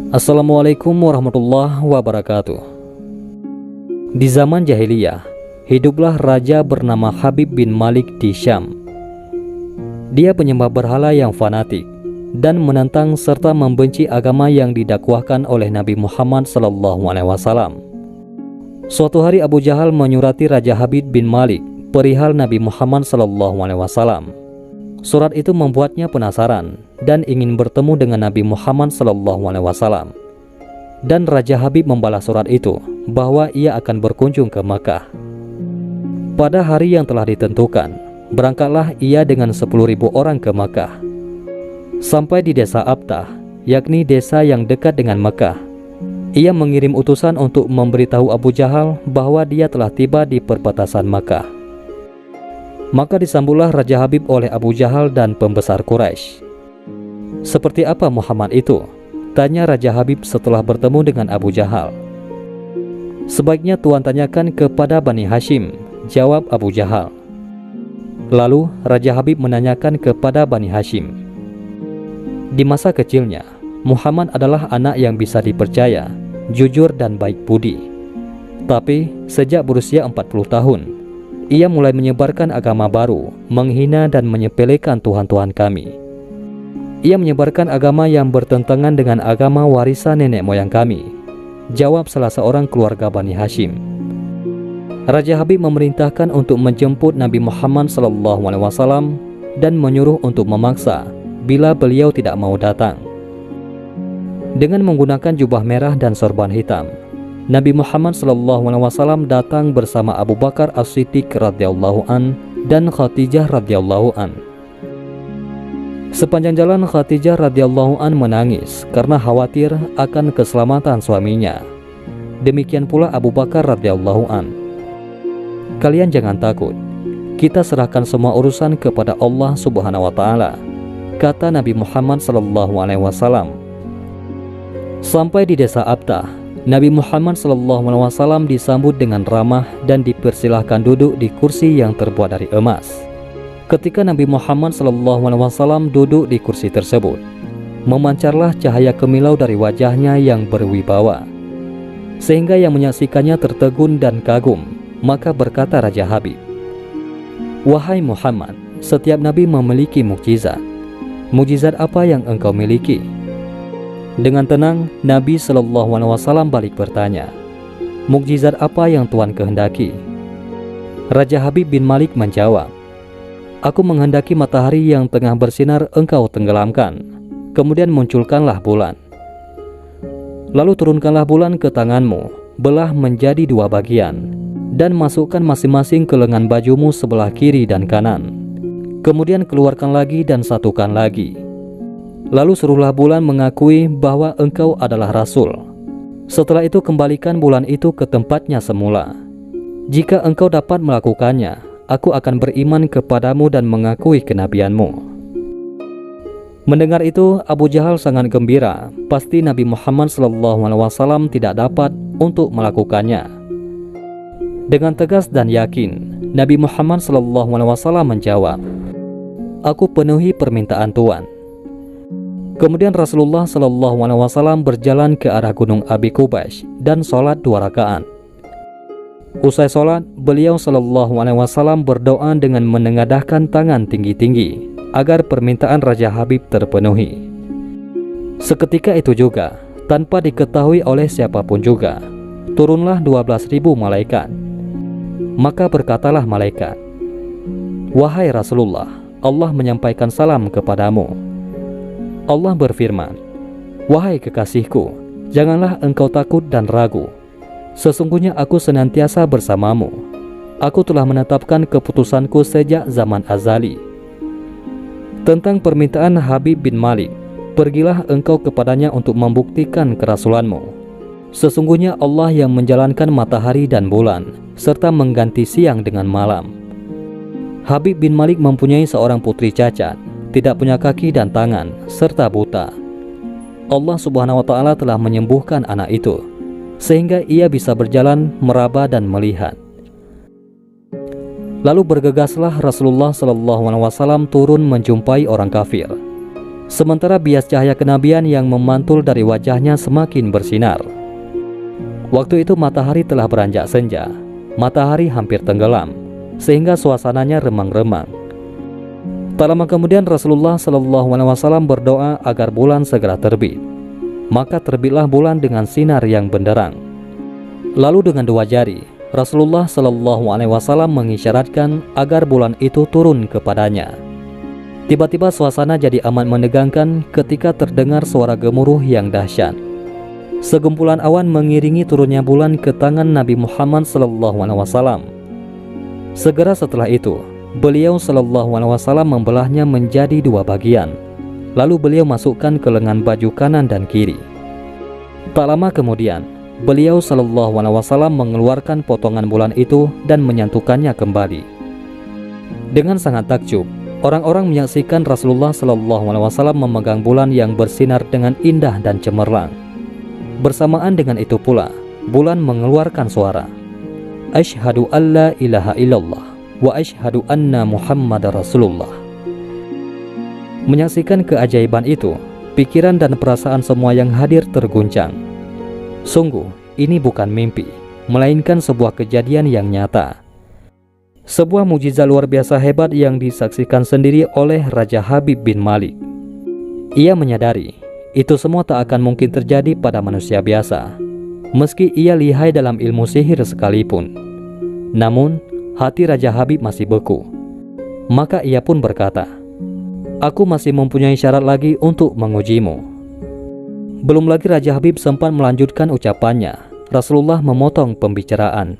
Assalamualaikum warahmatullahi wabarakatuh. Di zaman jahiliyah, hiduplah raja bernama Habib bin Malik di Syam. Dia penyembah berhala yang fanatik dan menentang serta membenci agama yang didakwahkan oleh Nabi Muhammad SAW. Suatu hari Abu Jahal menyurati Raja Habib bin Malik perihal Nabi Muhammad SAW. Surat itu membuatnya penasaran dan ingin bertemu dengan Nabi Muhammad SAW. Dan Raja Habib membalas surat itu bahwa ia akan berkunjung ke Makkah. Pada hari yang telah ditentukan, berangkatlah ia dengan 10.000 orang ke Makkah. Sampai di desa Abtah, yakni desa yang dekat dengan Makkah, ia mengirim utusan untuk memberitahu Abu Jahal bahwa dia telah tiba di perbatasan Makkah. Maka disambutlah Raja Habib oleh Abu Jahal dan pembesar Quraisy. "Seperti apa Muhammad itu?" tanya Raja Habib setelah bertemu dengan Abu Jahal. "Sebaiknya Tuan tanyakan kepada Bani Hashim," jawab Abu Jahal. Lalu Raja Habib menanyakan kepada Bani Hashim. Di masa kecilnya, Muhammad adalah anak yang bisa dipercaya, jujur dan baik budi. Tapi sejak berusia 40 tahun, ia mulai menyebarkan agama baru, menghina dan menyepelekan Tuhan-Tuhan kami. Ia menyebarkan agama yang bertentangan dengan agama warisan nenek moyang kami, jawab salah seorang keluarga Bani Hashim. Raja Habib memerintahkan untuk menjemput Nabi Muhammad SAW dan menyuruh untuk memaksa bila beliau tidak mau datang. Dengan menggunakan jubah merah dan sorban hitam, Nabi Muhammad SAW datang bersama Abu Bakar As-Siddiq radhiyallahu an dan Khadijah radhiyallahu an. Sepanjang jalan Khadijah radhiyallahu an menangis karena khawatir akan keselamatan suaminya. Demikian pula Abu Bakar radhiyallahu an. "Kalian jangan takut. Kita serahkan semua urusan kepada Allah Subhanahu wa taala," kata Nabi Muhammad SAW. Sampai di desa Abtah, Nabi Muhammad SAW disambut dengan ramah dan dipersilahkan duduk di kursi yang terbuat dari emas. Ketika Nabi Muhammad SAW duduk di kursi tersebut, memancarlah cahaya kemilau dari wajahnya yang berwibawa, sehingga yang menyaksikannya tertegun dan kagum. Maka berkata Raja Habib, "Wahai Muhammad, setiap Nabi memiliki mukjizat. Mukjizat apa yang engkau miliki?" Dengan tenang, Nabi SAW balik bertanya, "Mukjizat apa yang Tuan kehendaki?" Raja Habib bin Malik menjawab, "Aku menghendaki matahari yang tengah bersinar engkau tenggelamkan, kemudian munculkanlah bulan. Lalu turunkanlah bulan ke tanganmu, belah menjadi 2 bagian, dan masukkan masing-masing ke lengan bajumu sebelah kiri dan kanan. Kemudian keluarkan lagi dan satukan lagi. Lalu suruhlah bulan mengakui bahwa engkau adalah Rasul. Setelah itu kembalikan bulan itu ke tempatnya semula. Jika engkau dapat melakukannya, aku akan beriman kepadamu dan mengakui kenabianmu." Mendengar itu, Abu Jahal sangat gembira. Pasti Nabi Muhammad SAW tidak dapat untuk melakukannya. Dengan tegas dan yakin, Nabi Muhammad SAW menjawab, "Aku penuhi permintaan Tuan." Kemudian Rasulullah SAW berjalan ke arah gunung Abi Qubays dan sholat 2 rakaat. Usai sholat, beliau SAW berdoa dengan menengadahkan tangan tinggi-tinggi agar permintaan Raja Habib terpenuhi. Seketika itu juga, tanpa diketahui oleh siapapun juga, turunlah 12.000 malaikat. Maka berkatalah malaikat, "Wahai Rasulullah, Allah menyampaikan salam kepadamu." Allah berfirman, "Wahai kekasihku, janganlah engkau takut dan ragu. Sesungguhnya aku senantiasa bersamamu. Aku telah menetapkan keputusanku sejak zaman azali." Tentang permintaan Habib bin Malik, "Pergilah engkau kepadanya untuk membuktikan kerasulanmu. Sesungguhnya Allah yang menjalankan matahari dan bulan, serta mengganti siang dengan malam." Habib bin Malik mempunyai seorang putri cacat, tidak punya kaki dan tangan, serta buta. Allah Subhanahu wa taala telah menyembuhkan anak itu, sehingga ia bisa berjalan, meraba dan melihat. Lalu bergegaslah Rasulullah SAW turun menjumpai orang kafir. sementara bias cahaya kenabian yang memantul dari wajahnya semakin bersinar. Waktu itu matahari telah beranjak senja, matahari hampir tenggelam, sehingga suasananya remang-remang. Tak lama kemudian Rasulullah SAW berdoa agar bulan segera terbit. Maka terbitlah bulan dengan sinar yang benderang. Lalu dengan dua jari, Rasulullah SAW mengisyaratkan agar bulan itu turun kepadanya. Tiba-tiba suasana jadi amat menegangkan ketika terdengar suara gemuruh yang dahsyat. Segumpulan awan mengiringi turunnya bulan ke tangan Nabi Muhammad SAW. Segera setelah itu, beliau SAW membelahnya menjadi dua bagian. Lalu beliau masukkan ke lengan baju kanan dan kiri. Tak lama kemudian, beliau SAW mengeluarkan potongan bulan itu dan menyatukannya kembali. Dengan sangat takjub, orang-orang menyaksikan Rasulullah SAW memegang bulan yang bersinar dengan indah dan cemerlang. Bersamaan dengan itu pula, bulan mengeluarkan suara, Asyhadu an la ilaha illallah wa asyhadu anna Muhammadar Rasulullah. Menyaksikan keajaiban itu, pikiran dan perasaan semua yang hadir terguncang. Sungguh, ini bukan mimpi, melainkan sebuah kejadian yang nyata. Sebuah mukjizat luar biasa hebat yang disaksikan sendiri oleh Raja Habib bin Malik. Ia menyadari, itu semua tak akan mungkin terjadi pada manusia biasa, meski ia lihai dalam ilmu sihir sekalipun. Namun, hati Raja Habib masih beku. Maka ia pun berkata, "Aku masih mempunyai syarat lagi untuk mengujimu." Belum lagi Raja Habib sempat melanjutkan ucapannya, Rasulullah memotong pembicaraan.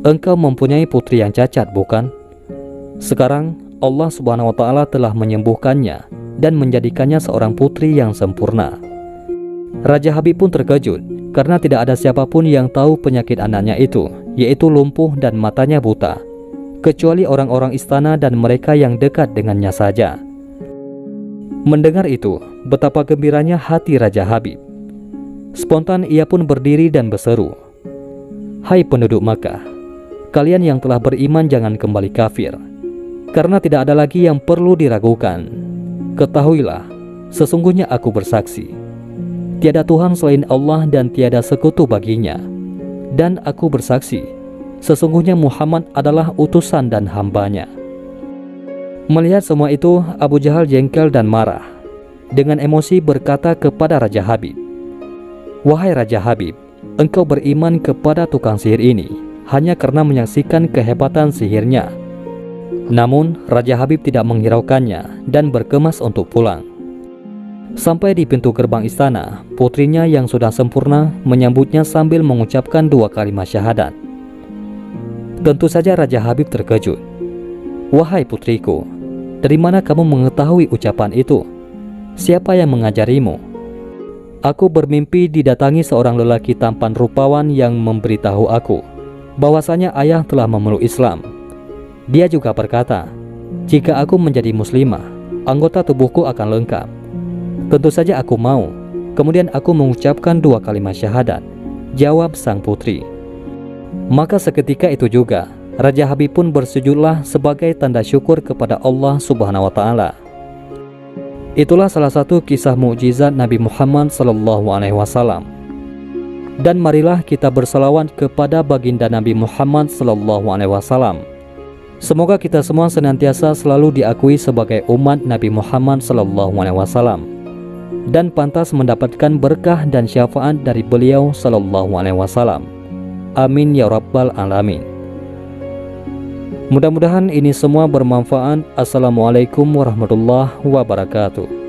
"Engkau mempunyai putri yang cacat, bukan? Sekarang Allah Subhanahu wa Ta'ala telah menyembuhkannya dan menjadikannya seorang putri yang sempurna." Raja Habib pun terkejut karena tidak ada siapapun yang tahu penyakit anaknya itu, yaitu lumpuh dan matanya buta, kecuali orang-orang istana dan mereka yang dekat dengannya saja. Mendengar itu, betapa gembiranya hati Raja Habib. Spontan ia pun berdiri dan berseru, "Hai penduduk Makkah, kalian yang telah beriman jangan kembali kafir, karena tidak ada lagi yang perlu diragukan. Ketahuilah, sesungguhnya aku bersaksi, tiada Tuhan selain Allah dan tiada sekutu baginya. Dan aku bersaksi, sesungguhnya Muhammad adalah utusan dan hambanya." Melihat semua itu, Abu Jahal jengkel dan marah. Dengan emosi berkata kepada Raja Habib, "Wahai Raja Habib, engkau beriman kepada tukang sihir ini hanya karena menyaksikan kehebatan sihirnya." Namun, Raja Habib tidak menghiraukannya dan berkemas untuk pulang. Sampai di pintu gerbang istana, putrinya yang sudah sempurna menyambutnya sambil mengucapkan dua kalimat syahadat. Tentu saja Raja Habib terkejut. "Wahai putriku, dari mana kamu mengetahui ucapan itu? Siapa yang mengajarimu?" "Aku bermimpi didatangi seorang lelaki tampan rupawan yang memberitahu aku bahwasanya ayah telah memeluk Islam. Dia juga berkata, jika aku menjadi muslimah, anggota tubuhku akan lengkap. Tentu saja aku mau. Kemudian aku mengucapkan dua kalimat syahadat," jawab sang putri. Maka seketika itu juga Raja Habib pun bersujudlah sebagai tanda syukur kepada Allah Subhanahu wa Ta'ala. Itulah salah satu kisah mukjizat Nabi Muhammad SAW. Dan marilah kita bersalawat kepada baginda Nabi Muhammad SAW. Semoga kita semua senantiasa selalu diakui sebagai umat Nabi Muhammad SAW dan pantas mendapatkan berkah dan syafaat dari beliau SAW. Amin ya rabbal alamin. Mudah-mudahan ini semua bermanfaat. Assalamualaikum warahmatullahi wabarakatuh.